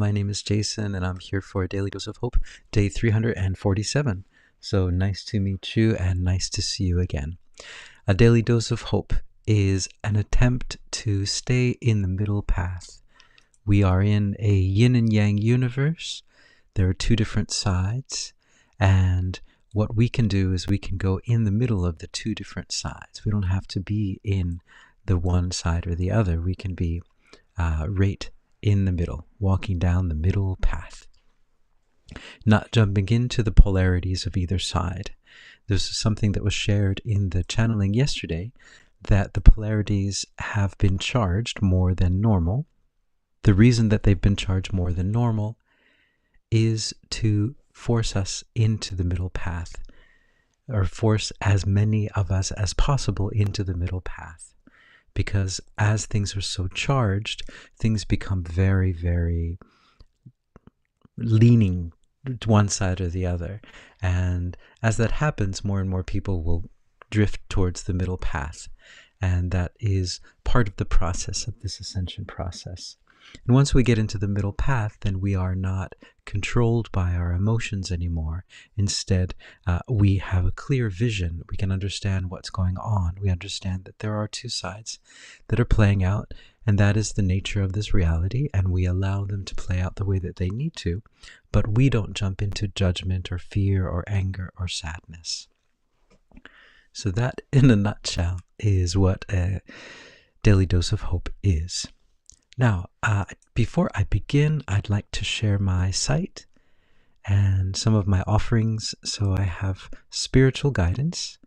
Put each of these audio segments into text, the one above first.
my name is Jason, and I'm here for a Daily Dose of Hope, day 347. So nice to meet you, and nice to see you again. A Daily Dose of Hope is an attempt to stay in the middle path. We are in a yin and yang universe. There are two different sides, and what we can do is we can go in the middle of the two different sides. We don't have to be in the one side or the other. We can be right in the middle, walking down the middle path, not jumping into the polarities of either side. This is something that was shared in the channeling yesterday, that the polarities have been charged more than normal. The reason that they've been charged more than normal is to force us into the middle path, or force as many of us as possible into the middle path. Because as things are so charged, things become very, very leaning to one side or the other. And as that happens, more and more people will drift towards the middle path. And that is part of the process of this ascension process. And once we get into the middle path, then we are not controlled by our emotions anymore. Instead, we have a clear vision. We can understand what's going on. We understand that there are two sides that are playing out, and that is the nature of this reality, and we allow them to play out the way that they need to, but we don't jump into judgment or fear or anger or sadness. So that, in a nutshell, is what a Daily Dose of Hope is. Now, before I begin, I'd like to share my site and some of my offerings. So I have spiritual guidance,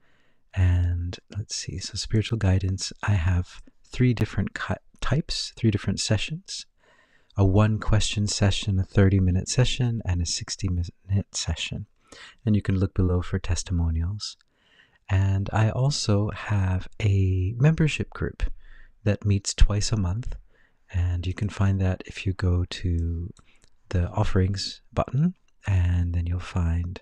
and let's see, so spiritual guidance, I have three different types, three different sessions: a 1-question session, a 30-minute session, and a 60-minute session. And you can look below for testimonials. And I also have a membership group that meets twice a month. And you can find that if you go to the offerings button, and then you'll find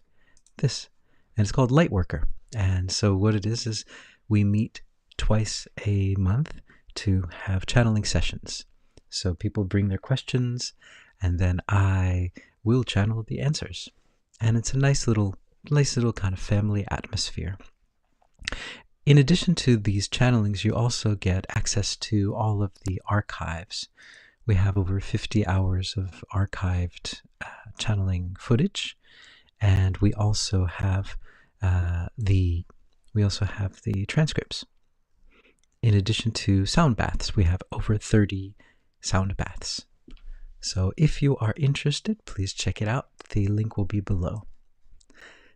this. And it's called Lightworker. And so what it is we meet twice a month to have channeling sessions. So people bring their questions, and then I will channel the answers. And it's a nice little kind of family atmosphere. In addition to these channelings, you also get access to all of the archives. We have over 50 hours of archived channeling footage, and we also have the transcripts. In addition to sound baths, we have over 30 sound baths. So if you are interested, please check it out. The link will be below.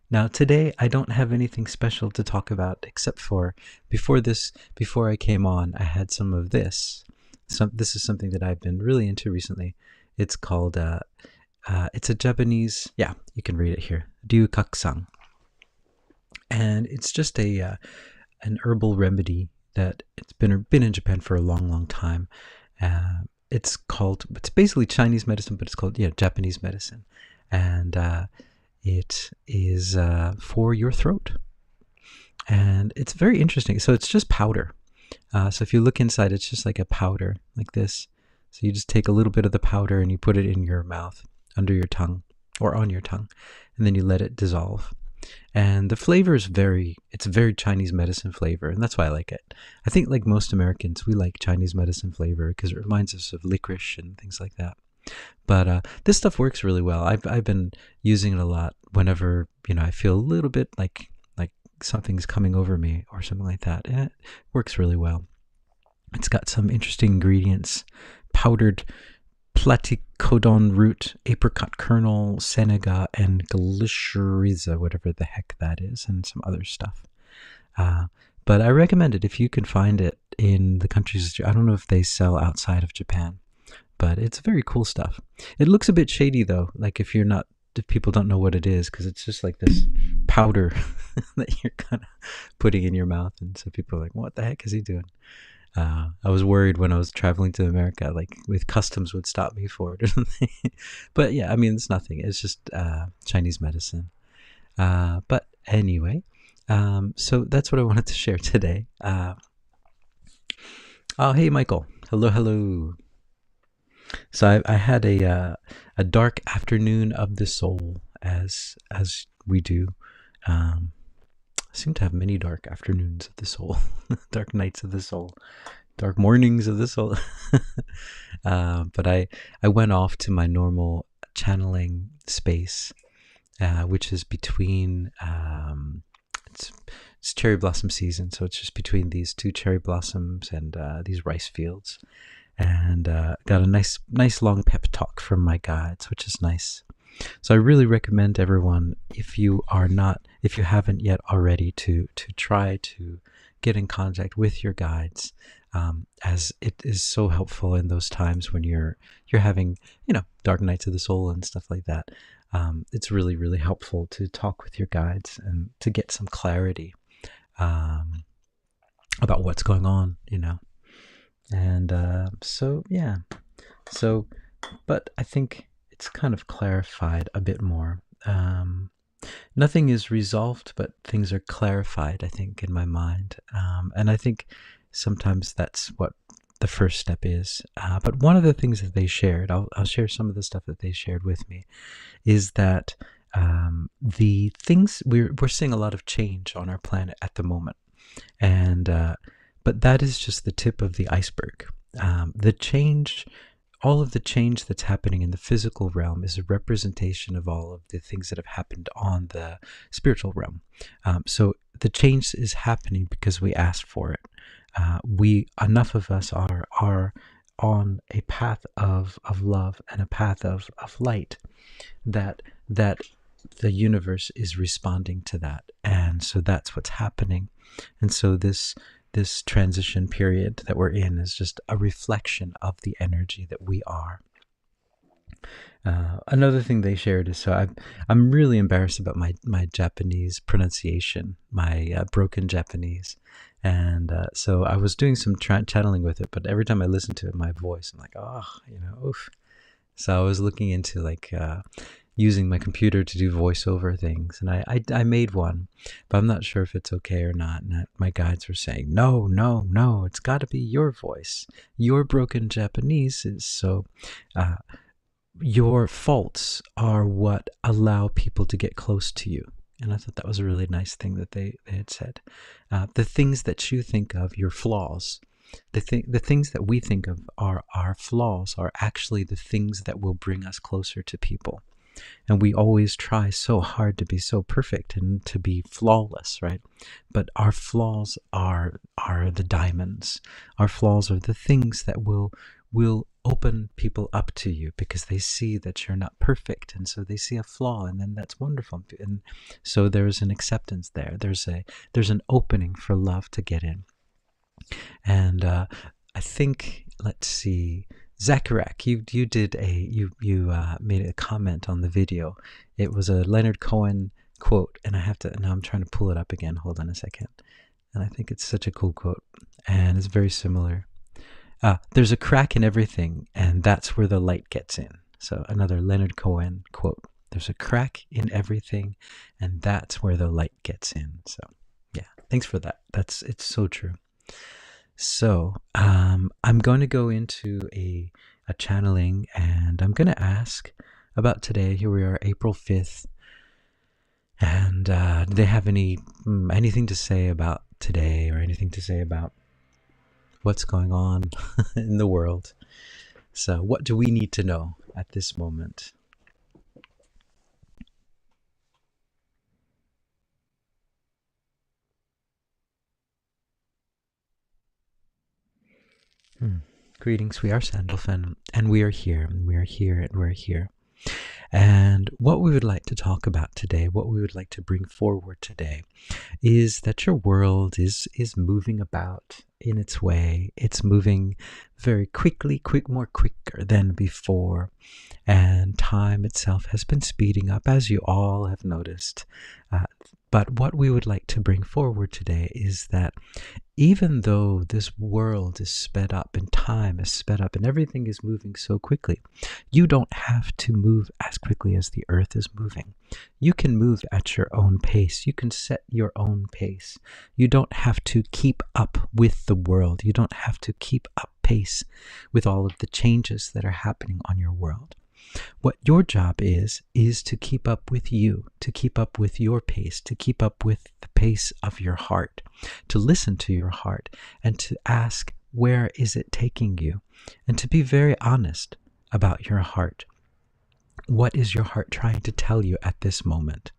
Now today I don't have anything special to talk about, except for before I came on, I had some of this. This is something that I've been really into recently. It's called it's a Japanese, yeah, you can read it here, Ryukakusang. And it's just an herbal remedy that it's been in Japan for a long, long time. It's basically Chinese medicine, but it's called Japanese medicine. And it is for your throat, and it's very interesting. So it's just powder. So if you look inside, it's just like a powder like this. So you just take a little bit of the powder and you put it in your mouth, under your tongue, or on your tongue, and then you let it dissolve. And the flavor is it's a very Chinese medicine flavor, and that's why I like it. I think, like most Americans, we like Chinese medicine flavor because it reminds us of licorice and things like that. But this stuff works really well. I've been using it a lot whenever I feel a little bit like something's coming over me or something like that. And it works really well. It's got some interesting ingredients: powdered platycodon root, apricot kernel, senega, and glycyrrhiza, whatever the heck that is, and some other stuff. But I recommend it if you can find it in the countries. I don't know if they sell outside of Japan, but it's very cool stuff. It looks a bit shady though, like if people don't know what it is, because it's just like this powder that you're kind of putting in your mouth, and so people are like, what the heck is he doing? I was worried when I was traveling to America, like with customs would stop me for it or something. But yeah, I mean, it's nothing. It's just Chinese medicine. But anyway, so that's what I wanted to share today. Oh, hey, Michael. Hello. So I had a a dark afternoon of the soul, as we do. I seem to have many dark afternoons of the soul, dark nights of the soul, dark mornings of the soul. But I went off to my normal channeling space, which is between it's cherry blossom season, so it's just between these two cherry blossoms and these rice fields, and got a nice long pep talk from my guides, which is nice. So I really recommend everyone, if you haven't yet already, to try to get in contact with your guides, as it is so helpful in those times when you're having, dark nights of the soul and stuff like that. It's really, really helpful to talk with your guides and to get some clarity about what's going on, And but I think it's kind of clarified a bit more. Nothing is resolved, but things are clarified, I think, in my mind. And I think sometimes that's what the first step is. But one of the things that they shared, I'll share some of the stuff that they shared with me, is that the things we're seeing a lot of change on our planet at the moment, and but that is just the tip of the iceberg. The change, all of the change that's happening in the physical realm, is a representation of all of the things that have happened on the spiritual realm. So the change is happening because we asked for it. Enough of us are on a path of love and a path of light, that the universe is responding to that, and so that's what's happening. And so this transition period that we're in is just a reflection of the energy that we are. Another thing they shared is, so I'm really embarrassed about my Japanese pronunciation, my broken Japanese, and so I was doing some channeling with it, but every time I listen to it, my voice, I'm like, oof. So I was looking into using my computer to do voiceover things, and I made one, but I'm not sure if it's okay or not. And my guides were saying, no, it's got to be your voice. Your broken Japanese is so. Your faults are what allow people to get close to you. And I thought that was a really nice thing that they had said. The things that you think of, your flaws, the things that we think of are our flaws, are actually the things that will bring us closer to people. And we always try so hard to be so perfect and to be flawless, right? But our flaws are the diamonds. Our flaws are the things that will open people up to you, because they see that you're not perfect, and so they see a flaw, and then that's wonderful. And so there's an acceptance there. There's an opening for love to get in. And I think, let's see, Zacharak, you did you made a comment on the video. It was a Leonard Cohen quote, and now I'm trying to pull it up again. Hold on a second. And I think it's such a cool quote, and it's very similar. There's a crack in everything, and that's where the light gets in. So another Leonard Cohen quote. There's a crack in everything, and that's where the light gets in. So yeah, thanks for that. It's so true. So I'm going to go into a channeling, and I'm going to ask about today. Here we are, April 5th. And do they have anything to say about today, or anything to say about what's going on in the world? So what do we need to know at this moment? Greetings, we are Sandalphon, and we are here, and we are here, and we're here. And what we would like to talk about today, what we would like to bring forward today, is that your world is moving about in its way. It's moving very quickly, more quicker than before. And time itself has been speeding up, as you all have noticed. But what we would like to bring forward today is that even though this world is sped up and time is sped up and everything is moving so quickly, you don't have to move as quickly as the earth is moving. You can move at your own pace. You can set your own pace. You don't have to keep up with the world. You don't have to keep up pace with all of the changes that are happening on your world. What your job is to keep up with you, to keep up with your pace, to keep up with the pace of your heart, to listen to your heart, and to ask, where is it taking you? And to be very honest about your heart. What is your heart trying to tell you at this moment?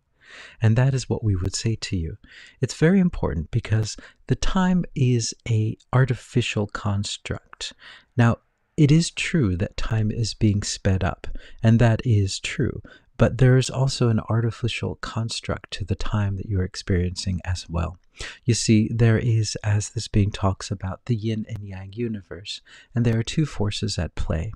And that is what we would say to you. It's very important because the time is an artificial construct. Now, it is true that time is being sped up, and that is true. But there is also an artificial construct to the time that you're experiencing as well. You see, there is, as this being talks about, the yin and yang universe, and there are two forces at play.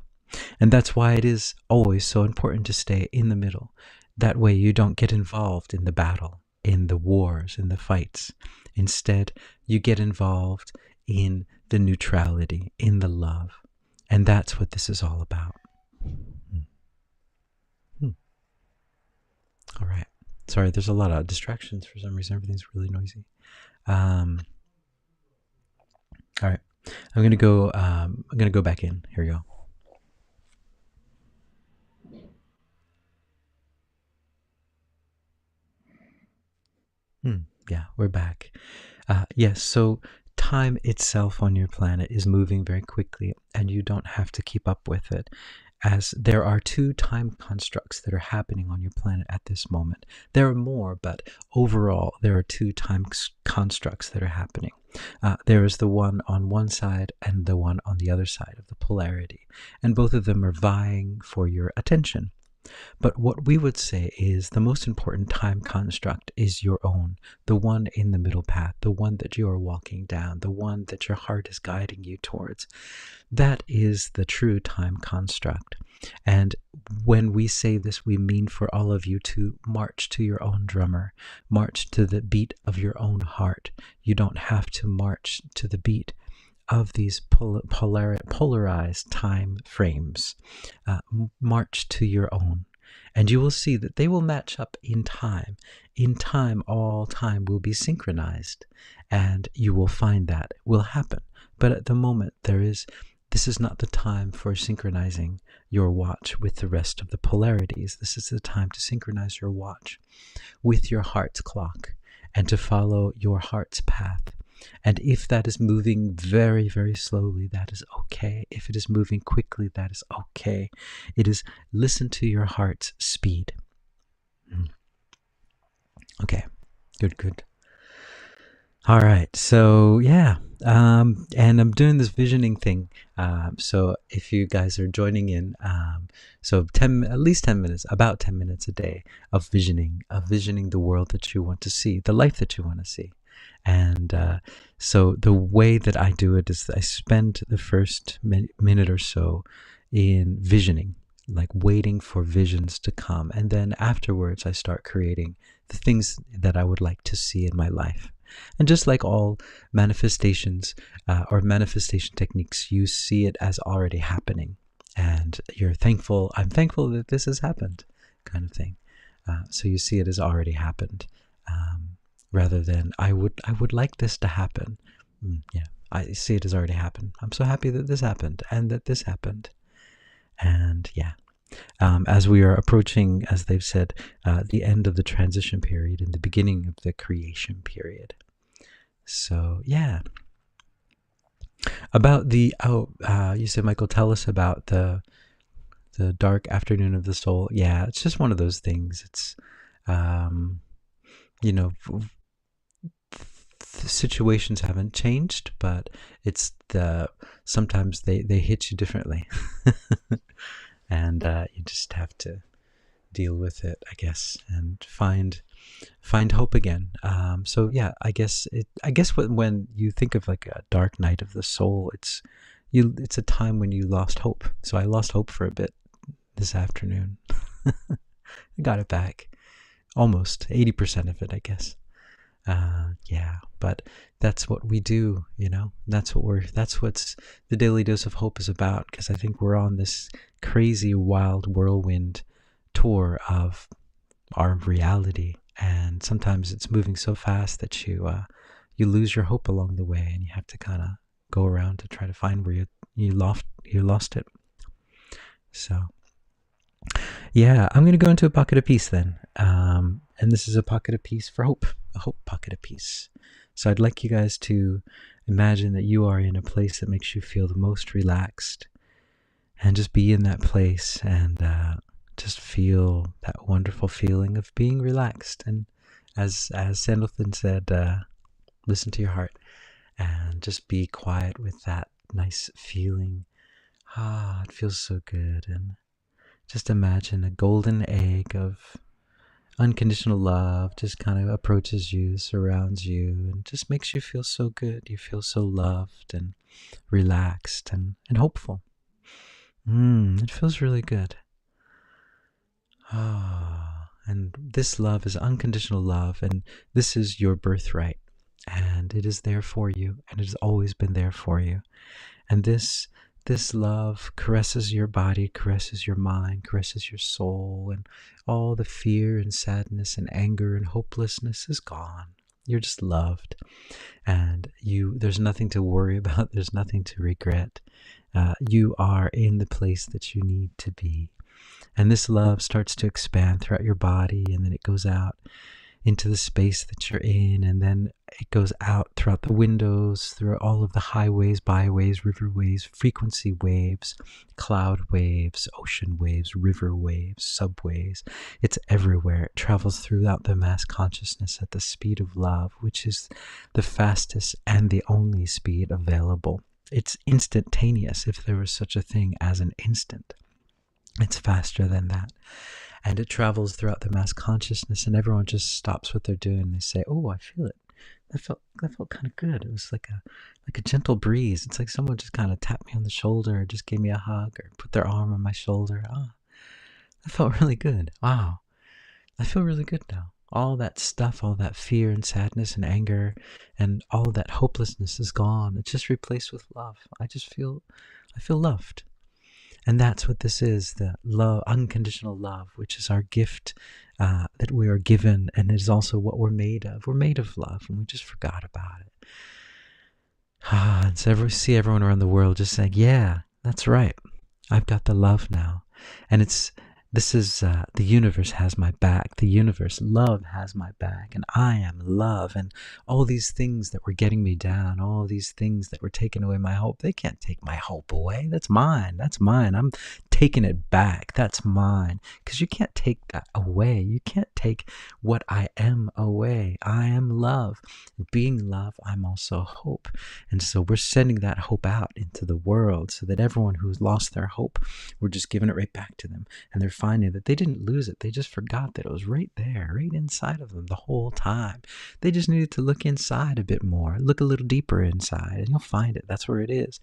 And that's why it is always so important to stay in the middle. That way you don't get involved in the battle, in the wars, in the fights. Instead, you get involved in the neutrality, in the love. And that's what this is all about. All right. Sorry, there's a lot of distractions for some reason. Everything's really noisy. All right. I'm gonna go back in. Here we go. Yeah, we're back. Yes, so time itself on your planet is moving very quickly, and you don't have to keep up with it, as there are two time constructs that are happening on your planet at this moment. There are more, but overall, there are two time constructs that are happening. There is the one on one side and the one on the other side of the polarity, and both of them are vying for your attention. But what we would say is the most important time construct is your own, the one in the middle path, the one that you are walking down, the one that your heart is guiding you towards. That is the true time construct. And when we say this, we mean for all of you to march to your own drummer, march to the beat of your own heart. You don't have to march to the beat of these polarized time frames. March to your own, and you will see that they will match up in time. In time, all time will be synchronized, and you will find that will happen. But at the moment, this is not the time for synchronizing your watch with the rest of the polarities. This is the time to synchronize your watch with your heart's clock and to follow your heart's path. And if that is moving very, very slowly, that is okay. If it is moving quickly, that is okay. It is listen to your heart's speed. Okay, good. All right, so yeah, and I'm doing this visioning thing. So if you guys are joining in, so at least 10 minutes, about 10 minutes a day of visioning the world that you want to see, the life that you want to see. And so the way that I do it is I spend the first minute or so in visioning, like waiting for visions to come. And then afterwards, I start creating the things that I would like to see in my life. And just like all manifestations or manifestation techniques, you see it as already happening. And you're thankful, I'm thankful that this has happened, kind of thing. So you see it as already happened. Rather than I would like this to happen. Yeah, I see it as already happened. I'm so happy that this happened and that this happened. And yeah, as we are approaching, as they've said, the end of the transition period and the beginning of the creation period. So yeah. About the you said, Michael, tell us about the dark afternoon of the soul. Yeah, it's just one of those things. It's you know, the situations haven't changed, but it's sometimes they hit you differently. And you just have to deal with it, I guess, and find hope again. So yeah, I guess when you think of like a dark night of the soul, it's a time when you lost hope. So I lost hope for a bit this afternoon. I got it back, almost 80% of it, I guess. Yeah, but that's what we do, that's what's the Daily Dose of Hope is about, because I think we're on this crazy wild whirlwind tour of our reality, and sometimes it's moving so fast that you lose your hope along the way, and you have to kind of go around to try to find where you lost it. So Yeah, I'm going to go into a pocket of peace then. And this is a pocket of peace for hope, a hope pocket of peace. So I'd like you guys to imagine that you are in a place that makes you feel the most relaxed, and just be in that place and just feel that wonderful feeling of being relaxed. And as Sandalphon said, listen to your heart and just be quiet with that nice feeling. Ah, it feels so good. And just imagine a golden egg of unconditional love just kind of approaches you, surrounds you, and just makes you feel so good. You feel so loved and relaxed and hopeful. It feels really good. Ah, and this love is unconditional love, and this is your birthright, and it is there for you, and it has always been there for you. And this love caresses your body, caresses your mind, caresses your soul, and all the fear and sadness and anger and hopelessness is gone. You're just loved, and there's nothing to worry about. There's nothing to regret. You are in the place that you need to be. And this love starts to expand throughout your body, and then it goes out into the space that you're in, and then it goes out throughout the windows, through all of the highways, byways, riverways, frequency waves, cloud waves, ocean waves, river waves, subways. It's everywhere. It travels throughout the mass consciousness at the speed of love, which is the fastest and the only speed available. It's instantaneous, if there was such a thing as an instant. It's faster than that. And it travels throughout the mass consciousness, and everyone just stops what they're doing. They say, "Oh, I feel it. That felt kind of good. It was like a gentle breeze. It's like someone just kind of tapped me on the shoulder, or just gave me a hug, or put their arm on my shoulder. Ah, that felt really good. Wow, I feel really good now. All that stuff, all that fear and sadness and anger, and all that hopelessness is gone. It's just replaced with love. I feel loved." And that's what this is, the love, unconditional love, which is our gift that we are given, and it is also what we're made of. We're made of love, and we just forgot about it. And so we see everyone around the world just saying, "Yeah, that's right. I've got the love now." And this is the universe has my back. The universe, love has my back, and I am love. And all these things that were getting me down, all these things that were taking away my hope, they can't take my hope away. That's mine. That's mine. I'm taking it back. That's mine. Because you can't take that away. You can't take what I am away. I am love. Being love, I'm also hope. And so we're sending that hope out into the world, so that everyone who's lost their hope, we're just giving it right back to them. And they're finding that they didn't lose it. They just forgot that it was right there, right inside of them the whole time. They just needed to look inside a bit more, look a little deeper inside, and you'll find it. That's where it is.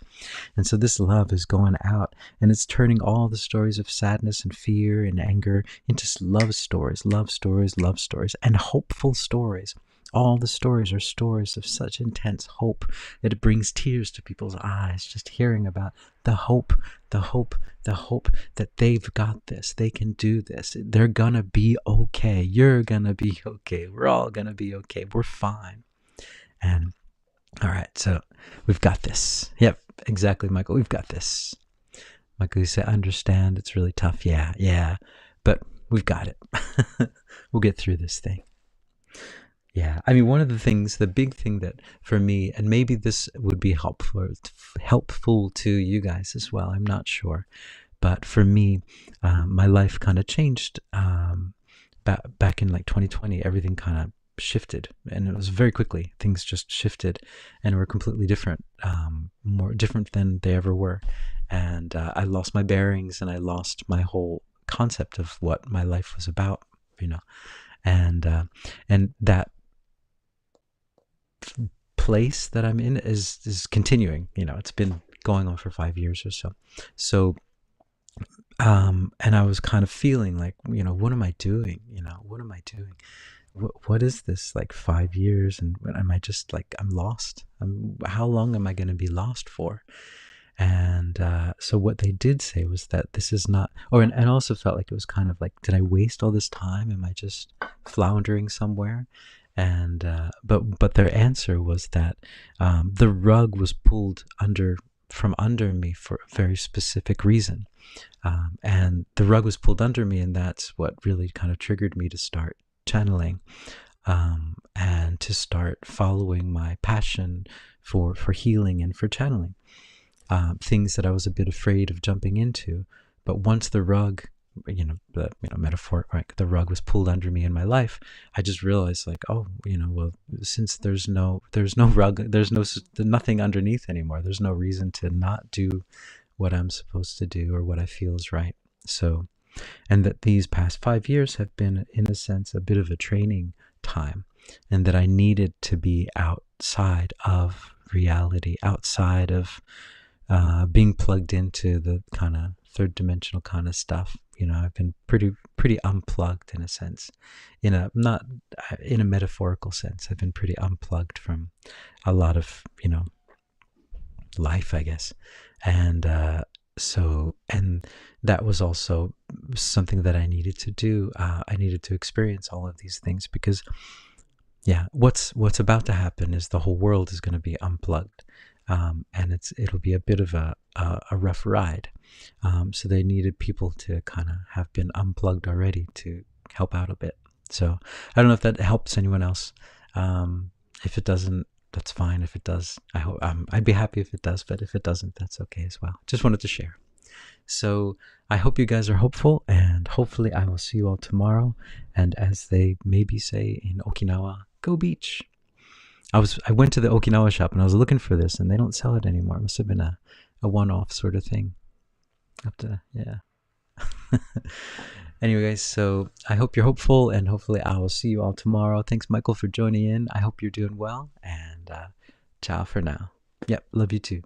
And so this love is going out, and it's turning all the stories of sadness and fear and anger into love stories, love stories, love stories, and hopeful stories. All the stories are stories of such intense hope that it brings tears to people's eyes just hearing about the hope, the hope, the hope that they've got this. They can do this. They're gonna be okay. You're gonna be okay. We're all gonna be okay. We're fine. And all right, so we've got this. Yep, exactly, Michael. We've got this. Michael, you say, understand, it's really tough. Yeah, but we've got it. We'll get through this thing. Yeah, I mean, one of the things, the big thing that for me, and maybe this would be helpful to you guys as well, I'm not sure, but for me, my life kind of changed back in like 2020. Everything kind of shifted, and it was very quickly. Things just shifted, and were completely different, more different than they ever were. And I lost my bearings, and I lost my whole concept of what my life was about, and that place that I'm in is continuing. It's been going on for 5 years or so. So, and I was kind of feeling like, what am I doing? What am I doing? What is this, like 5 years? And am I just like, I'm lost? How long am I going to be lost for? And so what they did say was that this is not, and I also felt like it was kind of like, did I waste all this time? Am I just floundering somewhere? And but their answer was that the rug was pulled under from under me for a very specific reason. And the rug was pulled under me, and that's what really kind of triggered me to start channeling, and to start following my passion for healing and for channeling, things that I was a bit afraid of jumping into. But once the rug, the metaphor, right, the rug was pulled under me in my life, I just realized, like, oh, well, since there's no rug, there's nothing underneath anymore. There's no reason to not do what I'm supposed to do or what I feel is right. So, and that these past 5 years have been, in a sense, a bit of a training time, and that I needed to be outside of reality, outside of being plugged into the kind of third dimensional kind of stuff. I've been pretty unplugged, in a sense, not in a metaphorical sense. I've been pretty unplugged from a lot of life, I guess. And and that was also something that I needed to do. I needed to experience all of these things, because what's about to happen is the whole world is going to be unplugged, and it'll be a bit of a rough ride. So they needed people to kind of have been unplugged already to help out a bit. So I don't know if that helps anyone else. If it doesn't, that's fine. If it does, I hope I'd be happy if it does. But if it doesn't, that's okay as well. Just wanted to share. So I hope you guys are hopeful, and hopefully I will see you all tomorrow. And as they maybe say in Okinawa, go beach. I went to the Okinawa shop and I was looking for this, and they don't sell it anymore. It must have been a one-off sort of thing. Anyway, guys, so I hope you're hopeful, and hopefully I will see you all tomorrow. Thanks, Michael, for joining in. I hope you're doing well, and ciao for now. Yep, love you too.